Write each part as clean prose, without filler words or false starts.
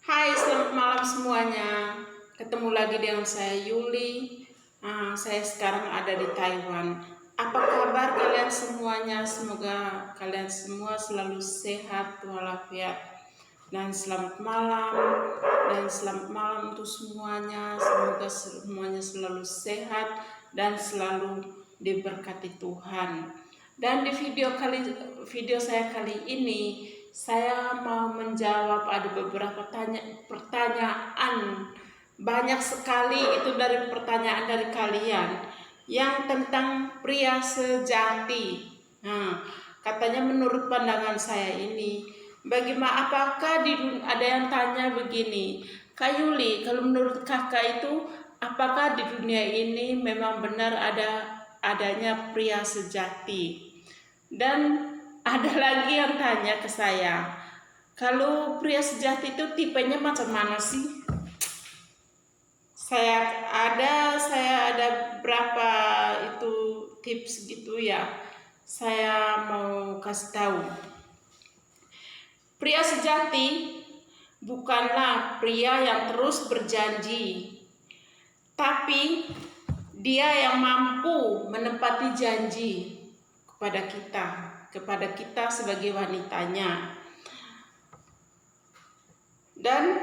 Hai, selamat malam semuanya. Ketemu lagi dengan saya Yuli. Saya sekarang ada di Taiwan. Apa kabar kalian semuanya? Semoga kalian semua selalu sehat walafiat. Dan selamat malam. Dan selamat malam untuk semuanya. Semoga semuanya selalu sehat dan selalu diberkati Tuhan. Dan di video saya kali ini, saya mau menjawab ada beberapa pertanyaan. Banyak sekali itu dari pertanyaan dari kalian yang tentang pria sejati. Katanya menurut pandangan saya ini, bagaimana apakah ada yang tanya begini, Kak Yuli, kalau menurut kakak itu apakah di dunia ini memang benar adanya pria sejati? Dan ada lagi yang tanya ke saya, kalau pria sejati itu tipenya macam mana sih? Saya ada berapa itu tips gitu ya. Saya mau kasih tahu. Pria sejati bukanlah pria yang terus berjanji, tapi dia yang mampu menepati janji kepada kita sebagai wanitanya. Dan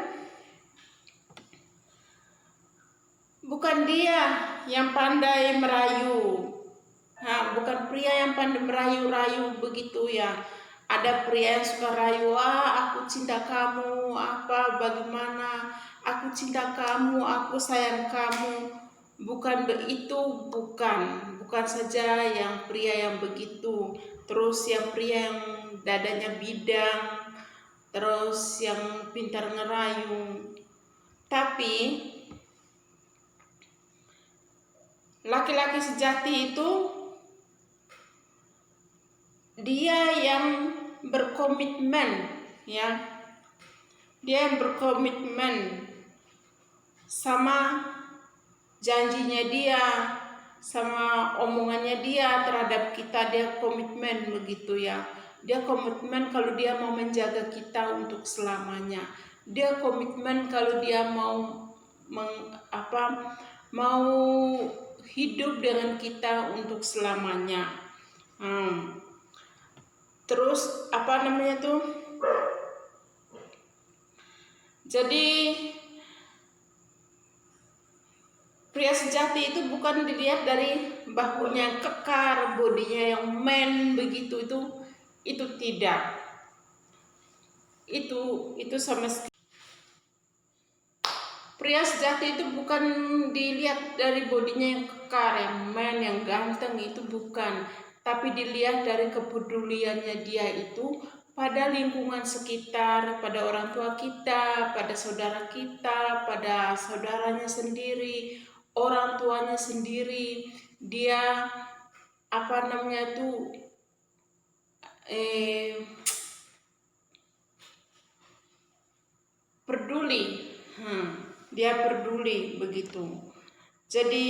bukan dia yang pandai merayu. Bukan pria yang pandai merayu-rayu begitu ya. Ada pria yang suka rayu, aku cinta kamu, bagaimana, aku cinta kamu, aku sayang kamu. Bukan begitu, bukan saja yang pria yang begitu. Terus yang pria yang dadanya bidang, terus yang pintar ngerayu. Tapi laki-laki sejati itu dia yang berkomitmen, ya. Dia yang berkomitmen sama janjinya dia, sama omongannya dia terhadap kita. Dia komitmen begitu ya. Dia komitmen kalau dia mau menjaga kita untuk selamanya. Dia komitmen kalau dia mau mau hidup dengan kita untuk selamanya. Terus jadi pria sejati itu bukan dilihat dari bahunya yang kekar, bodinya yang men begitu, itu tidak. Itu sama sekali. Pria sejati itu bukan dilihat dari bodinya yang kekar, yang men, yang ganteng, itu bukan. Tapi dilihat dari kepeduliannya dia itu pada lingkungan sekitar, pada orang tua kita, pada saudara kita, pada saudaranya sendiri, orang tuanya sendiri. Dia peduli. Dia peduli begitu. Jadi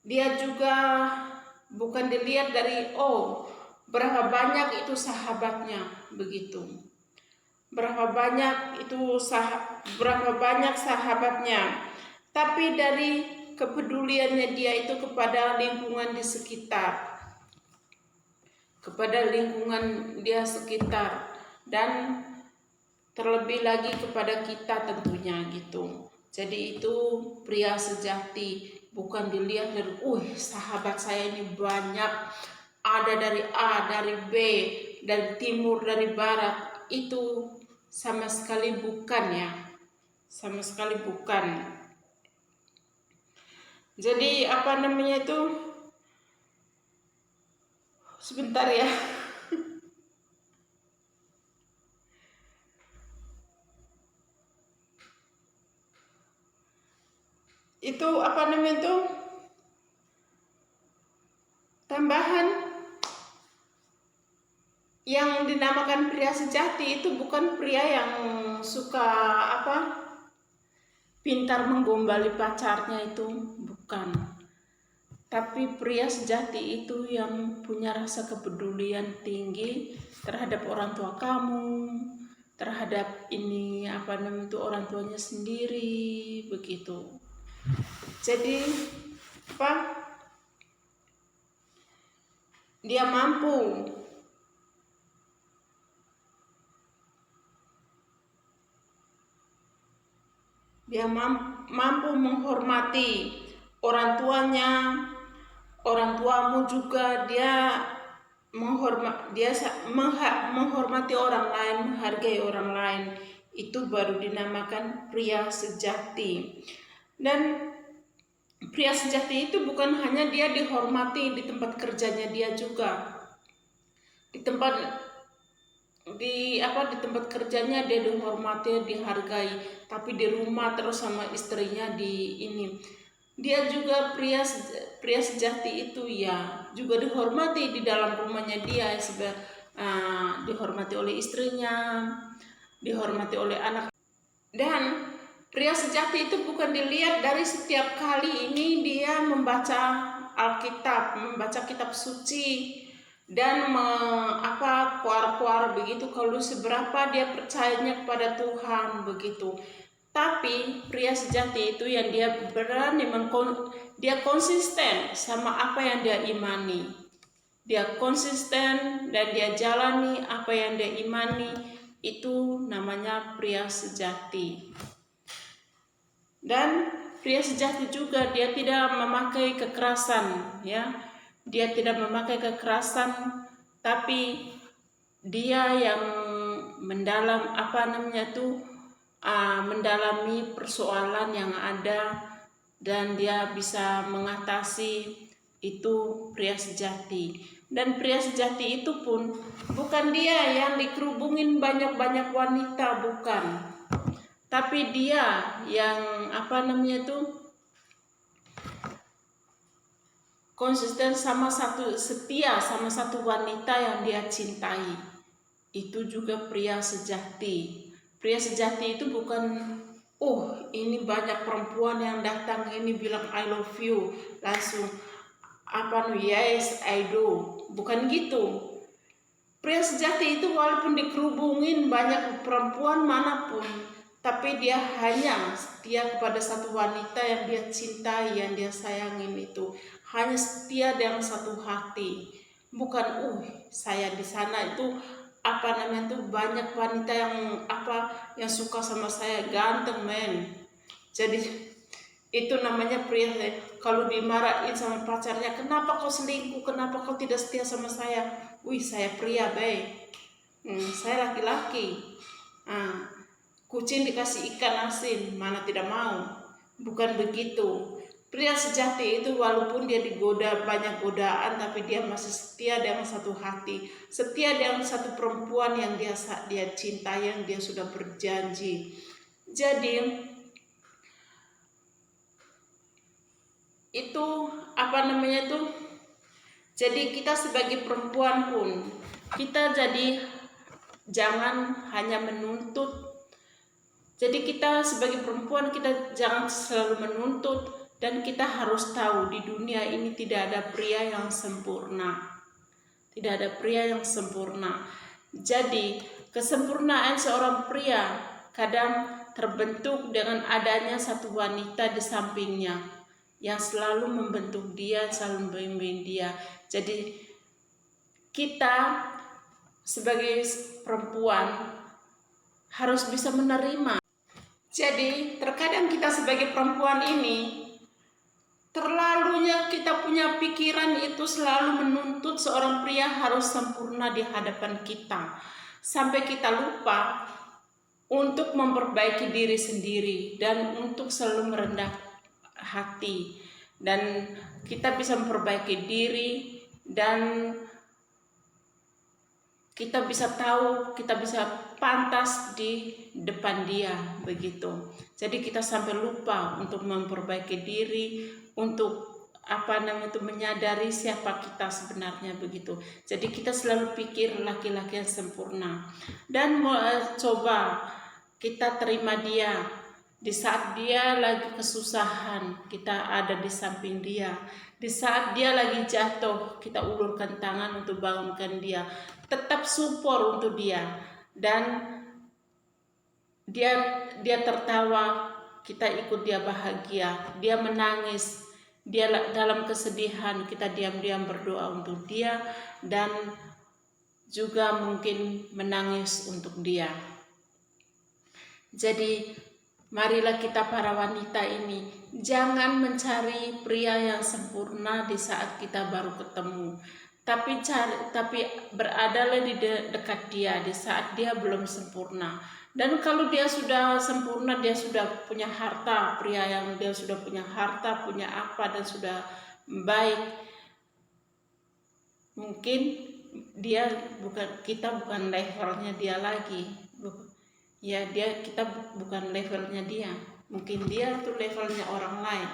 dia juga bukan dilihat dari berapa banyak itu sahabatnya begitu. Berapa banyak sahabatnya. Tapi dari kepeduliannya dia itu kepada lingkungan di sekitar. Kepada lingkungan dia sekitar, dan terlebih lagi kepada kita tentunya gitu. Jadi itu pria sejati, bukan dilihat dari sahabat saya ini banyak, ada dari A, dari B, dari timur, dari barat. Itu sama sekali bukan ya. Sama sekali bukan. Jadi sebentar ya. Tambahan yang dinamakan pria sejati itu bukan pria yang suka pintar menggombali pacarnya, itu bukan. Tapi pria sejati itu yang punya rasa kepedulian tinggi terhadap orang tua kamu, terhadap ini apa namanya itu orang tuanya sendiri begitu. Jadi apa dia mampu menghormati orang tuanya, orang tuamu juga dia menghormati orang lain, menghargai orang lain. Itu baru dinamakan pria sejati. Dan pria sejati itu bukan hanya dia dihormati di tempat kerjanya dia juga. Di tempat kerjanya dia dihormati, dihargai, tapi di rumah terus sama istrinya dia juga pria sejati itu ya juga dihormati di dalam rumahnya dia, dihormati oleh istrinya, dihormati oleh anak. Dan pria sejati itu bukan dilihat dari setiap kali ini dia membaca Alkitab, membaca kitab suci dan kuar-kuar begitu, kalau seberapa dia percayanya kepada Tuhan begitu. Tapi pria sejati itu yang dia berani dia konsisten sama apa yang dia imani. Dia konsisten dan dia jalani apa yang dia imani, itu namanya pria sejati. Dan pria sejati juga dia tidak memakai kekerasan, ya. Dia tidak memakai kekerasan, tapi dia yang mendalami persoalan yang ada dan dia bisa mengatasi, itu pria sejati. Dan pria sejati itu pun bukan dia yang dikerubungin banyak-banyak wanita, bukan. Tapi dia yang konsisten setia sama satu wanita yang dia cintai. Itu juga pria sejati. Pria sejati itu bukan ini banyak perempuan yang datang ini bilang I love you, langsung yes I do. Bukan gitu. Pria sejati itu walaupun dikerubungin banyak perempuan manapun, tapi dia hanya setia kepada satu wanita yang dia cintai, yang dia sayangin itu. Hanya setia dengan satu hati. Bukan saya di sana itu banyak wanita yang suka sama saya, ganteng men. Jadi itu namanya pria. Kalau dimarahin sama pacarnya, kenapa kau selingkuh, kenapa kau tidak setia sama saya? Saya pria saya laki-laki. Kucing dikasih ikan asin, mana tidak mau. Bukan begitu. Pria sejati itu walaupun dia digoda banyak godaan, tapi dia masih setia dengan satu hati, setia dengan satu perempuan yang dia cintai, yang dia sudah berjanji. Jadi itu jadi kita sebagai perempuan pun kita jadi jangan hanya menuntut. Jadi kita sebagai perempuan kita jangan selalu menuntut. Dan kita harus tahu di dunia ini tidak ada pria yang sempurna. Tidak ada pria yang sempurna. Jadi kesempurnaan seorang pria kadang terbentuk dengan adanya satu wanita di sampingnya yang selalu membentuk dia, selalu membimbing dia. Jadi kita sebagai perempuan harus bisa menerima. Jadi terkadang kita sebagai perempuan ini terlalunya kita punya pikiran itu selalu menuntut seorang pria harus sempurna di hadapan kita. Sampai kita lupa untuk memperbaiki diri sendiri dan untuk selalu merendah hati. Dan kita bisa memperbaiki diri dan kita bisa tahu, kita bisa pantas di depan dia begitu. Jadi kita sampai lupa untuk memperbaiki diri, untuk menyadari siapa kita sebenarnya begitu. Jadi kita selalu pikir laki-laki yang sempurna. Dan coba kita terima dia. Di saat dia lagi kesusahan, kita ada di samping dia. Di saat dia lagi jatuh, kita ulurkan tangan untuk bangunkan dia. Tetap support untuk dia. Dan dia dia tertawa, kita ikut dia bahagia. Dia menangis, dia dalam kesedihan, kita diam-diam berdoa untuk dia dan juga mungkin menangis untuk dia. Jadi marilah kita para wanita ini jangan mencari pria yang sempurna di saat kita baru ketemu, tapi beradalah di dekat dia di saat dia belum sempurna. Dan kalau dia sudah sempurna, dia sudah punya harta, pria yang dia sudah punya harta, punya apa dan sudah baik, mungkin kita bukan levelnya dia lagi. Ya, kita bukan levelnya dia. Mungkin dia itu levelnya orang lain.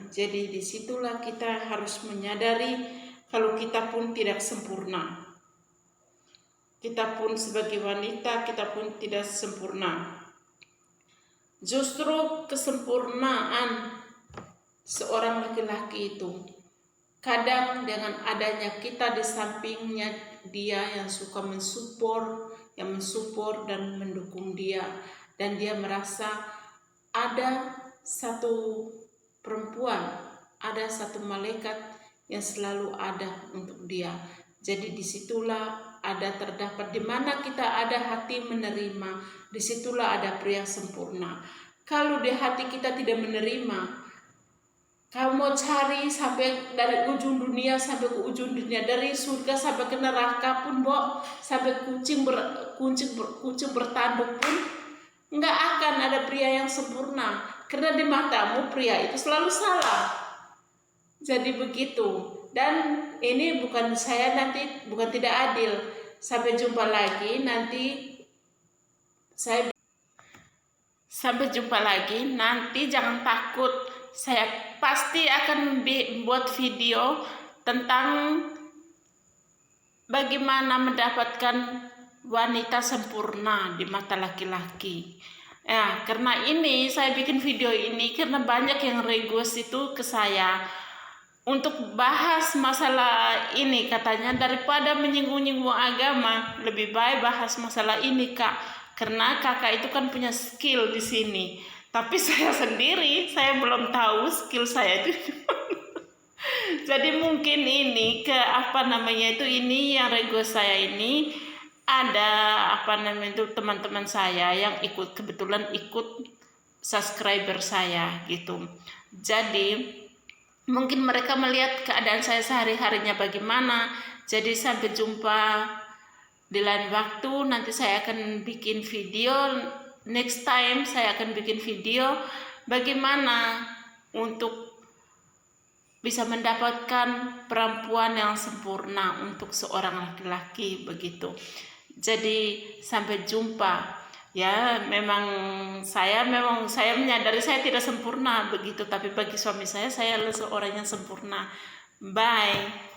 Jadi disitulah kita harus menyadari kalau kita pun tidak sempurna. Kita pun sebagai wanita, kita pun tidak sempurna. Justru kesempurnaan seorang laki-laki itu kadang dengan adanya kita di sampingnya dia yang suka mensupport dan mendukung dia, dan dia merasa ada satu perempuan, ada satu malaikat yang selalu ada untuk dia. Jadi disitulah terdapat di mana kita ada hati menerima, disitulah ada pria sempurna. Kalau di hati kita tidak menerima, kamu mau cari sampai dari ujung dunia sampai ke ujung dunia, dari surga sampai ke neraka pun, sampai kucing bertanduk pun, nggak akan ada pria yang sempurna. Karena di matamu pria itu selalu salah. Jadi begitu. Dan ini bukan tidak adil. Sampai jumpa lagi nanti. Sampai jumpa lagi nanti, jangan takut. Saya pasti akan buat video tentang bagaimana mendapatkan wanita sempurna di mata laki-laki. Ya, karena ini saya bikin video ini karena banyak yang request itu ke saya untuk bahas masalah ini, katanya daripada menyinggung-nyinggung agama, lebih baik bahas masalah ini, Kak. Karena kakak itu kan punya skill di sini. Tapi saya sendiri, saya belum tahu skill saya itu. Jadi mungkin ini ini yang request saya ini ada teman-teman saya yang kebetulan ikut subscriber saya gitu. Jadi mungkin mereka melihat keadaan saya sehari-harinya bagaimana. Jadi sampai jumpa di lain waktu. Nanti saya akan bikin video. Next time saya akan bikin video bagaimana untuk bisa mendapatkan perempuan yang sempurna untuk seorang laki-laki begitu. Jadi sampai jumpa. Ya, saya menyadari saya tidak sempurna begitu, tapi bagi suami saya adalah seorang yang sempurna. Bye.